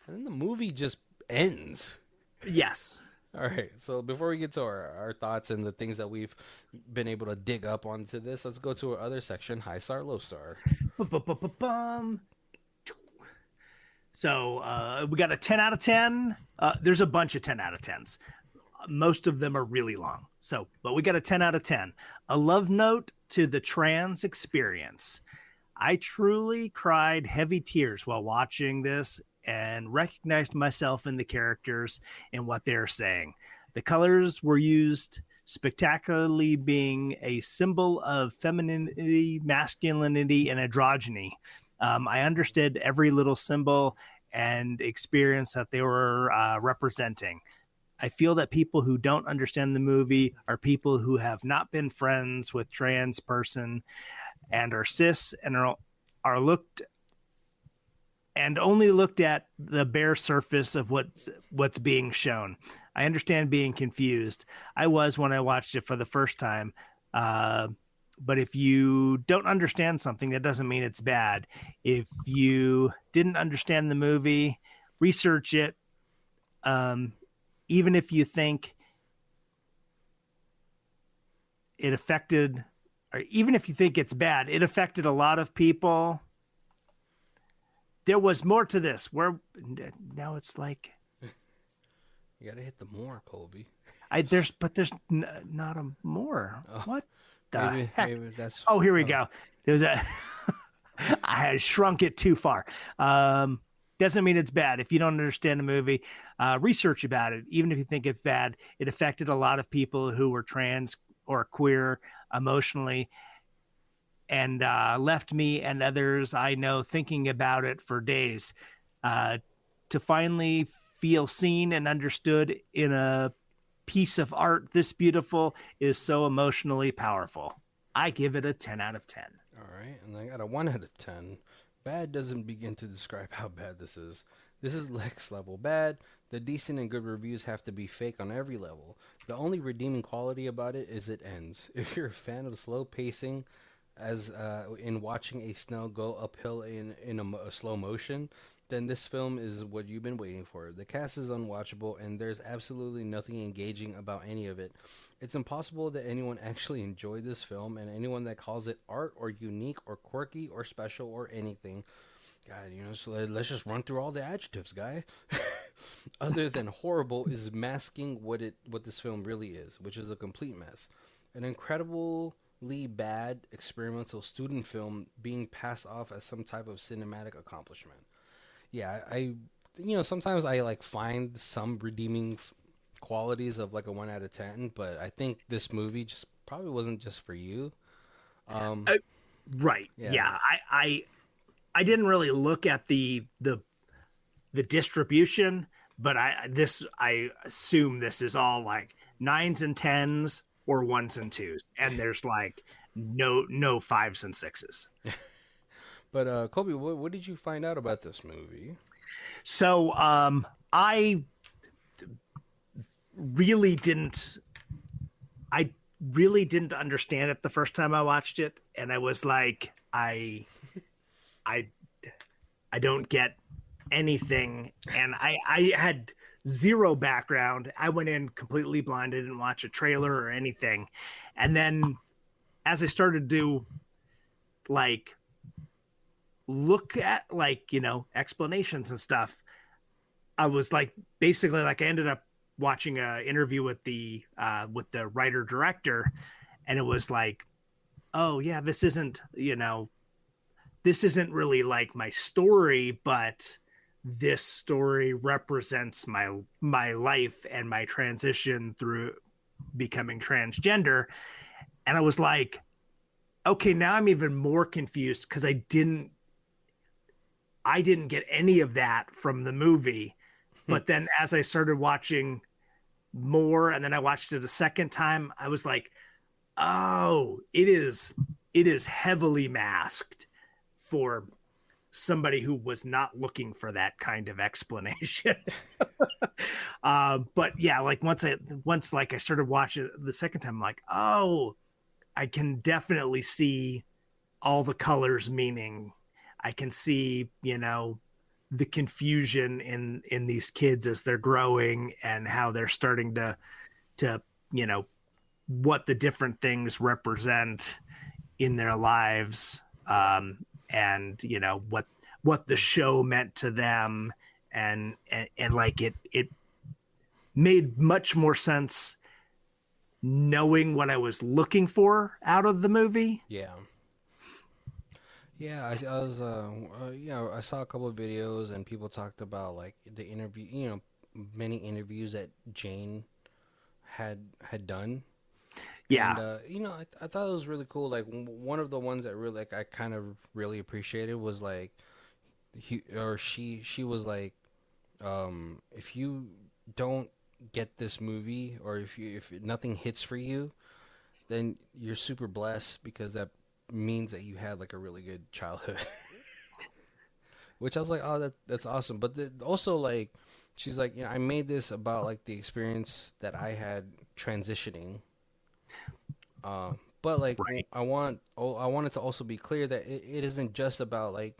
And then the movie just ends. Yes. All right, so before we get to our thoughts and the things that we've been able to dig up onto this, let's go to our other section, high star, low star. Bum. So we got a 10 out of 10. There's a bunch of 10 out of 10s. most of them are really long. So, but we got a 10 out of 10. A love note to the trans experience. I truly cried heavy tears while watching this and recognized myself in the characters and what they're saying. The colors were used spectacularly, being a symbol of femininity, masculinity, and androgyny. I understood every little symbol and experience that they were representing. I feel that people who don't understand the movie are people who have not been friends with trans person and are cis and are looked and only looked at the bare surface of what's being shown. I understand being confused. I was when I watched it for the first time. But if you don't understand something, that doesn't mean it's bad. If you didn't understand the movie, research it. Even if you think it affected, or even if you think it's bad, it affected a lot of people. There was more to this. Where now it's like You gotta hit the more, Colby. there's not a more. Oh, What the heck? Maybe that's. Oh, here we go. There's a. I had shrunk it too far. Doesn't mean it's bad. If you don't understand the movie, research about it. Even if you think it's bad, it affected a lot of people who were trans or queer emotionally, and left me and others I know thinking about it for days. To finally feel seen and understood in a piece of art this beautiful is so emotionally powerful. I give it a 10 out of 10. All right, and I got a 1 out of 10. Bad doesn't begin to describe how bad this is. This is Lex level bad. The decent and good reviews have to be fake on every level. The only redeeming quality about it is it ends. If you're a fan of slow pacing, as in watching a snail go uphill in a slow motion, then this film is what you've been waiting for. The cast is unwatchable, and there's absolutely nothing engaging about any of it. It's impossible that anyone actually enjoyed this film, and anyone that calls it art or unique or quirky or special or anything, God, so let's just run through all the adjectives, guy. Other than horrible, is masking what this film really is, which is a complete mess. An incredibly bad experimental student film being passed off as some type of cinematic accomplishment. Yeah, I sometimes I like find some redeeming qualities of like a 1 out of 10, but I think this movie just probably wasn't just for you. Right. Yeah. I didn't really look at the distribution, but I assume this is all like 9s and 10s or 1s and 2s, and there's like no 5s and 6s. But Kobe, what did you find out about this movie? So I really didn't understand it the first time I watched it, and I was like, I don't get anything, and I had zero background. I went in completely blind. I didn't watch a trailer or anything, and then as I started to like look at explanations and stuff, I was like basically like I ended up watching an interview with the writer director, and it was like, oh yeah, this isn't really like my story, but this story represents my life and my transition through becoming transgender. And I was like, okay, now I'm even more confused because I didn't get any of that from the movie. But then as I started watching more, and then I watched it a second time, I was like, oh, it is heavily masked for somebody who was not looking for that kind of explanation. But yeah, like once I started watching it the second time, I'm like, oh, I can definitely see all the colors meaning. I can see, the confusion in these kids as they're growing and how they're starting to what the different things represent in their lives, and what the show meant to them, and like it made much more sense knowing what I was looking for out of the movie. Yeah. Yeah, I was, I saw a couple of videos and people talked about like the interview, many interviews that Jane had done, and Yeah. I thought it was really cool. Like one of the ones that really like I kind of really appreciated was like she was like, if you don't get this movie or if nothing hits for you, then you're super blessed because that means that you had like a really good childhood. Which I was like, oh, that's awesome. But also like, she's like, I made this about like the experience that I had transitioning. But like, Right. I want it to also be clear that it isn't just about like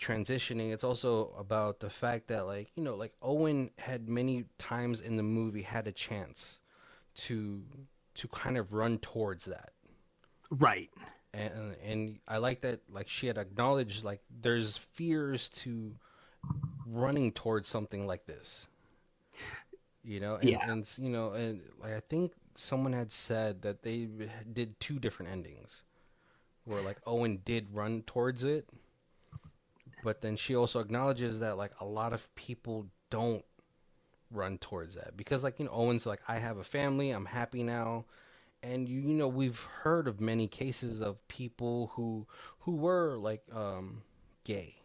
transitioning. It's also about the fact that like, like Owen had many times in the movie had a chance to kind of run towards that. Right. And I like that like she had acknowledged like there's fears to running towards something like this, and Yeah. and like I think someone had said that they did two different endings where like Owen did run towards it, but then she also acknowledges that like a lot of people don't run towards that because like Owen's like, I have a family, I'm happy now. And we've heard of many cases of people who were like gay,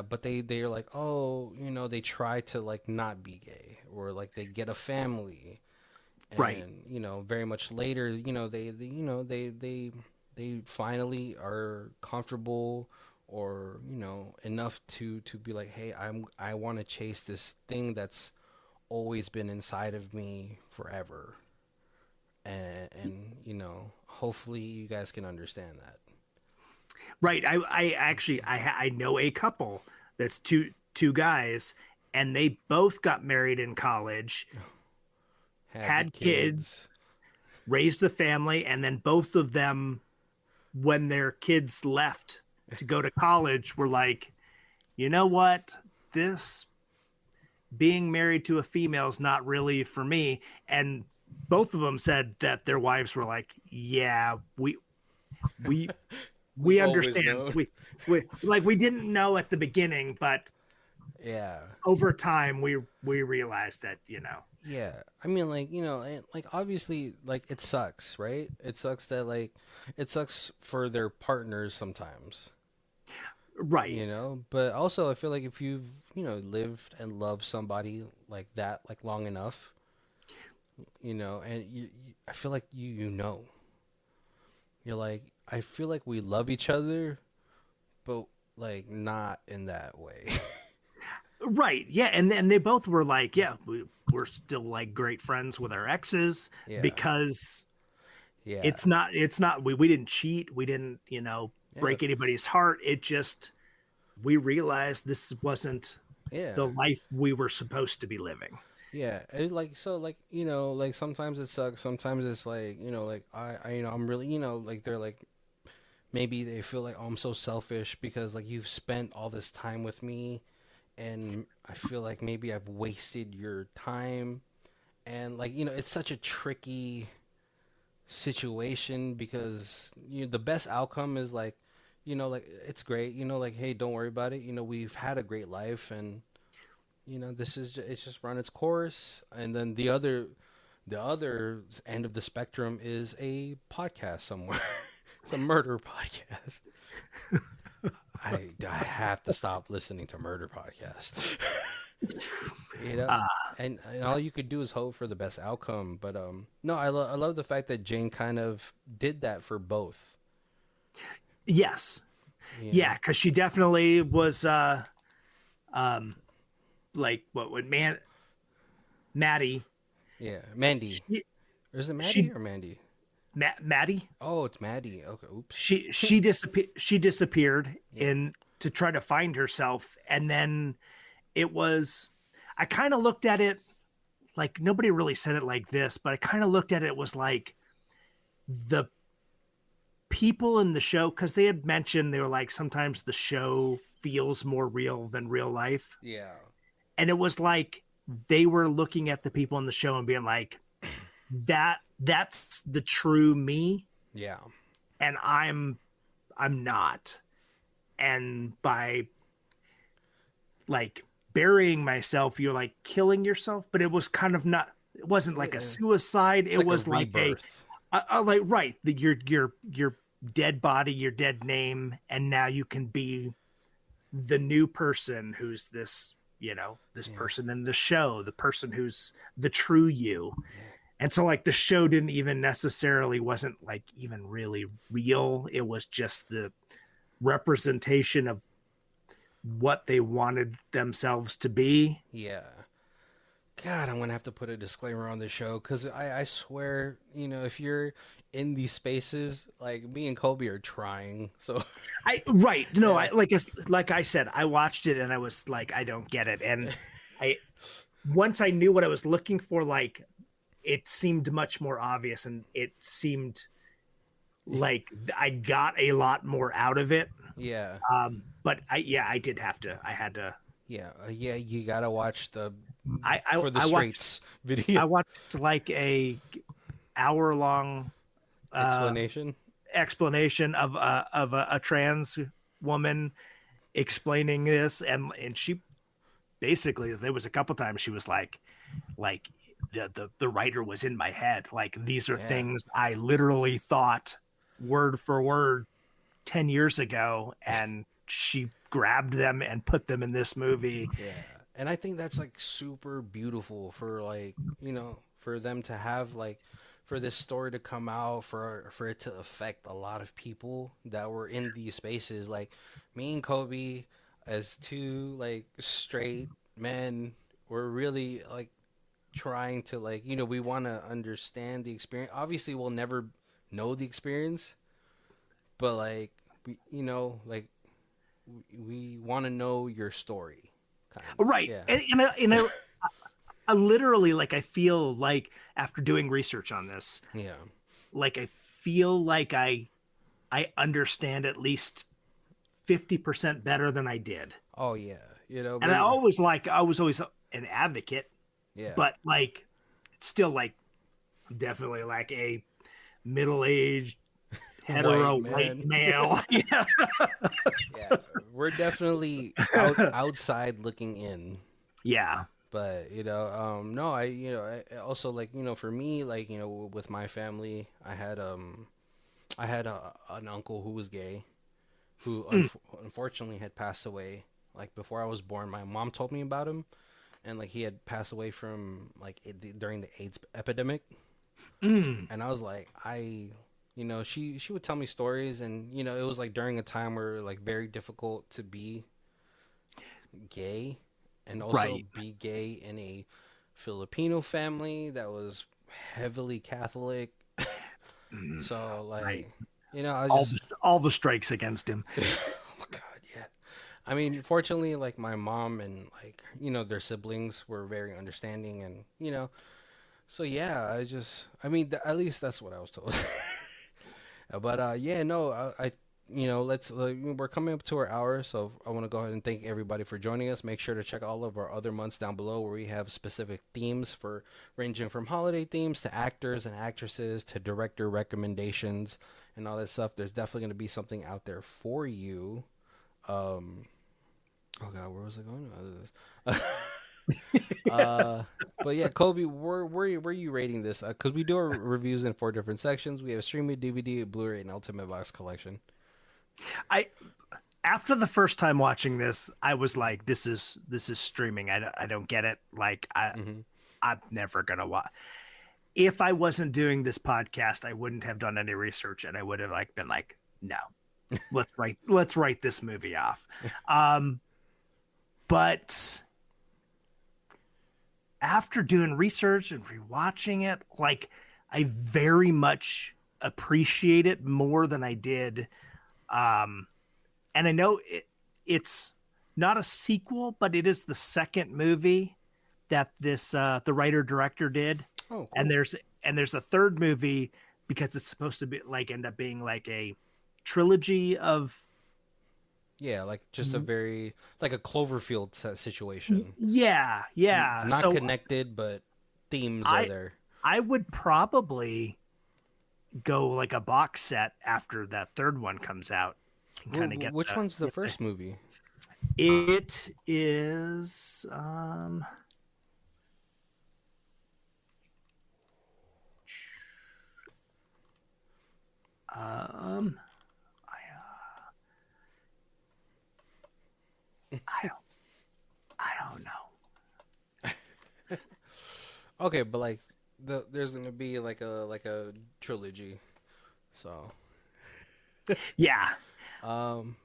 but they're like, oh, they try to like not be gay, or like they get a family, Right. and very much later, they finally are comfortable, or enough to be like, hey, I want to chase this thing that's always been inside of me forever. And hopefully you guys can understand that. Right. I actually I know a couple that's two guys, and they both got married in college, Had the had kids, kids. raised a family, and then both of them, when their kids left to go to college, were like, you know what, this being married to a female is not really for me. And both of them said that their wives were like, yeah, we We've we always understand. known. We like, we didn't know at the beginning, but Yeah. over time we realized that, Yeah. I mean, like, like obviously, like it sucks, right? It sucks that like it sucks for their partners sometimes, right. but also I feel like if you've, lived and loved somebody like that like long enough, and I feel like you're like, I feel like we love each other, but like not in that way. Right. Yeah. And they both were like, yeah, we're still like great friends with our exes, Yeah. because Yeah. it's not we didn't cheat, we didn't, Yeah. break anybody's heart. It just, we realized this wasn't Yeah. the life we were supposed to be living. Yeah. And like, so like, like sometimes it sucks. Sometimes it's like, like I I'm really, like they're like, maybe they feel like, oh, I'm so selfish because like you've spent all this time with me, and I feel like maybe I've wasted your time. And like, it's such a tricky situation because the best outcome is like, like it's great, like, hey, don't worry about it, we've had a great life, and this is it's just run its course. And then the other end of the spectrum is a podcast somewhere. It's a murder podcast. I have to stop listening to murder podcasts. you know Uh, and all you could do is hope for the best outcome. But no, I love the fact that Jane kind of did that for both. yes. you Yeah, know because she definitely was um like, what would man Maddie, yeah, Mandy. she Or is it Maddie she or Mandy? Maddie, Oh, it's Maddie. Okay, oops. she disappeared Yeah. in to try to find herself. And then it was, I kind of looked at it like, nobody really said it like this, but I kind of looked at it was like the people in the show, because they had mentioned, they were like, sometimes the show feels more real than real life. Yeah. And it was like they were looking at the people in the show and being like, that's the true me, Yeah. and I'm not. And by like burying myself, you're like killing yourself, but it was kind of not, it wasn't like a suicide. It's It like a was like rebirth. like right, your dead body, your dead name, and now you can be the new person who's this, this Yeah. person in the show, the person who's the true you. Yeah. And so like the show didn't even necessarily wasn't like even really real. It was just the representation of what they wanted themselves to be. Yeah. God, I'm gonna have to put a disclaimer on the show because I swear, if you're in these spaces, like me and Kobe are trying. So I right. No, yeah, I like I said, I watched it and I was like, I don't get it. And I once I knew what I was looking for, like it seemed much more obvious and it seemed like I got a lot more out of it. yeah, But I did have to. I had to. yeah. You gotta watch the for the I watched straights video like a hour long explanation. explanation of a trans woman explaining this, and she basically, there was a couple times she was like the writer was in my head, like these are Yeah. things I literally thought word for word 10 years ago, and she grabbed them and put them in this movie. Yeah. And I think that's like super beautiful for like, for them to have like for this story to come out for it to affect a lot of people that were in these spaces like me and Kobe as two like straight men were really like trying to like, we want to understand the experience. Obviously, we'll never know the experience, but like like we want to know your story, kind of. Right. Yeah. I literally, like, I feel like after doing research on this, Yeah. like I feel like I understand at least 50% better than I did. Oh yeah. And I was always an advocate, Yeah. but like it's still like definitely like a middle-aged hetero white male. Yeah. Yeah. We're definitely outside looking in. Yeah. But no, I also like for me like with my family, I had an uncle who was gay, who unfortunately had passed away like before I was born. My mom told me about him, and like he had passed away from like during the AIDS epidemic. And I was like, she would tell me stories, and it was like during a time where like very difficult to be gay, and also Right. be gay in a Filipino family that was heavily Catholic. So like, Right. I just All the strikes against him. oh god, yeah. I mean, fortunately, like my mom and like their siblings were very understanding, and so yeah, I mean, at least that's what I was told. But yeah, no, I let's we're coming up to our hour, so I want to go ahead and thank everybody for joining us. Make sure to check all of our other months down below where we have specific themes for ranging from holiday themes to actors and actresses to director recommendations and all that stuff. There's definitely going to be something out there for you. Oh god, where was I going with this? But yeah, Kobe, where you rating this? Because we do our reviews in 4 different sections. We have streaming, DVD, Blu-ray, and Ultimate Box Collection. After the first time watching this, I was like, this is streaming. I don't get it. Like I'm never gonna watch. If I wasn't doing this podcast, I wouldn't have done any research, and I would have like been like, no, let's write this movie off. But after doing research and rewatching it, like I very much appreciate it more than I did. And I know it's not a sequel, but it is the second movie that this the writer director did. Oh, cool. And there's a third movie because it's supposed to be like end up being like a trilogy of Yeah, like just a very like a Cloverfield situation. Yeah, yeah. Not So connected, but themes are I there. I would probably go like a box set after that third one comes out and kind of Which one's the first movie? it is um I don't I don't Okay, but like there's gonna be like a trilogy. So know. Yeah.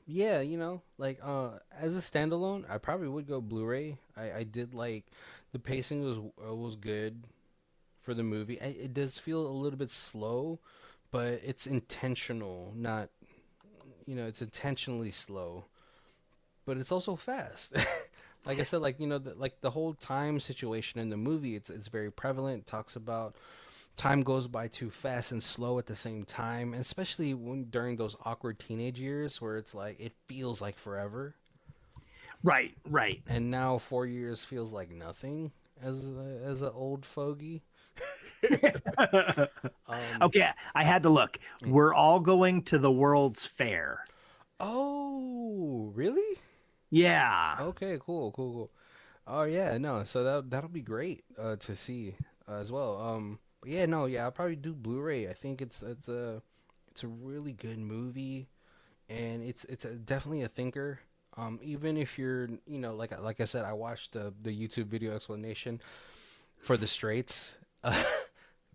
yeah, like as a standalone, I probably would go Blu-ray. I did like the pacing was good for the movie. It does feel a little bit slow, but it's intentional, not it's intentionally slow, but it's also fast. Like I said, like like the whole time situation in the movie, it's very prevalent. It talks about time goes by too fast and slow at the same time, and especially when during those awkward teenage years where it's like it feels like forever, Right, right. and now 4 years feels like nothing as an old fogey. Um, Okay, I had to look. mm. We're all going to the World's Fair. Oh, really? Yeah. Okay, cool. Oh yeah, no. So that'll be great to see as well. But yeah, no, yeah, I'll probably do Blu-ray. I think it's a really good movie, and definitely a thinker. Even if you're, like I said, I watched the YouTube video explanation for the straights.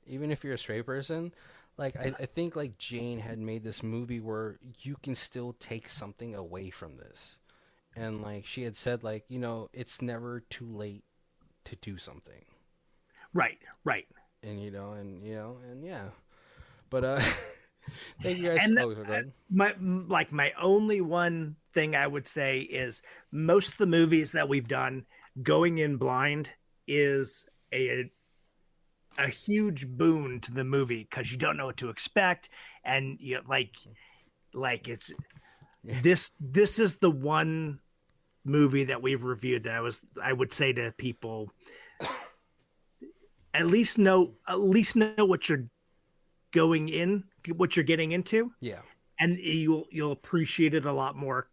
Even if you're a straight person, like I think like Jane had made this movie where you can still take something away from this, and like she had said, like it's never too late to do something, Right, right. and and yeah. But thank you guys. And Oh, go ahead. my only one thing I would say is most of the movies that we've done going in blind is a huge boon to the movie because you don't know what to expect and you like it's Yeah. this is the one movie that we've reviewed that I would say to people at least know what you're going in what you're getting into Yeah. and you'll appreciate it a lot more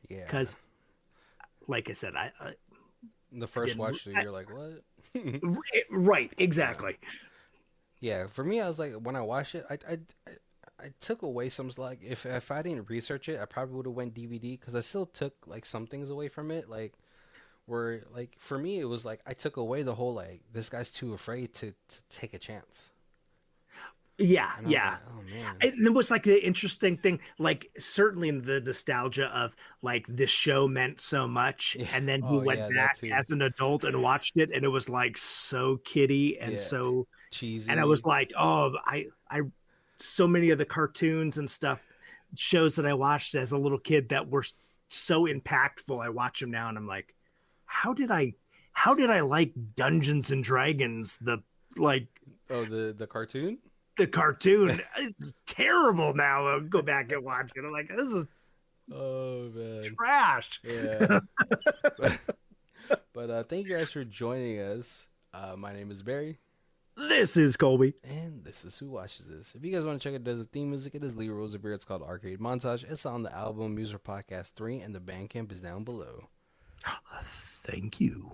Yeah. because like I said The I first didn't watch, you're like, what? right Yeah. exactly Yeah. For me, I was like, when I watched it, I took away some, like, if I didn't research it, I probably would have went DVD because I still took like some things away from it, like where like for me it was like I took away the whole like this guy's too afraid to take a chance, yeah and I was yeah like, oh man. it was like the interesting thing like certainly in the nostalgia of like this show meant so much Yeah. and then he Oh went yeah, that back too. as an adult and watched it and it was like so kiddie and Yeah. so and I was Cheesy. like oh I so many of the cartoons and stuff shows that I watched as a little kid that were so impactful I watch them now and I'm like how did I how did I like Dungeons and Dragons like Oh, the cartoon. the cartoon is terrible now. I'll go back and watch it. I'm like, this is Oh man. trash. Yeah. But thank you guys for joining us. My name is Barry, This is Colby. and this is Who Watches This. If you guys want to check it, there's a theme music. It is Lee Rosevere. It's called Arcade Montage. It's on the album Music Podcast 3, and the Bandcamp is down below. Thank you.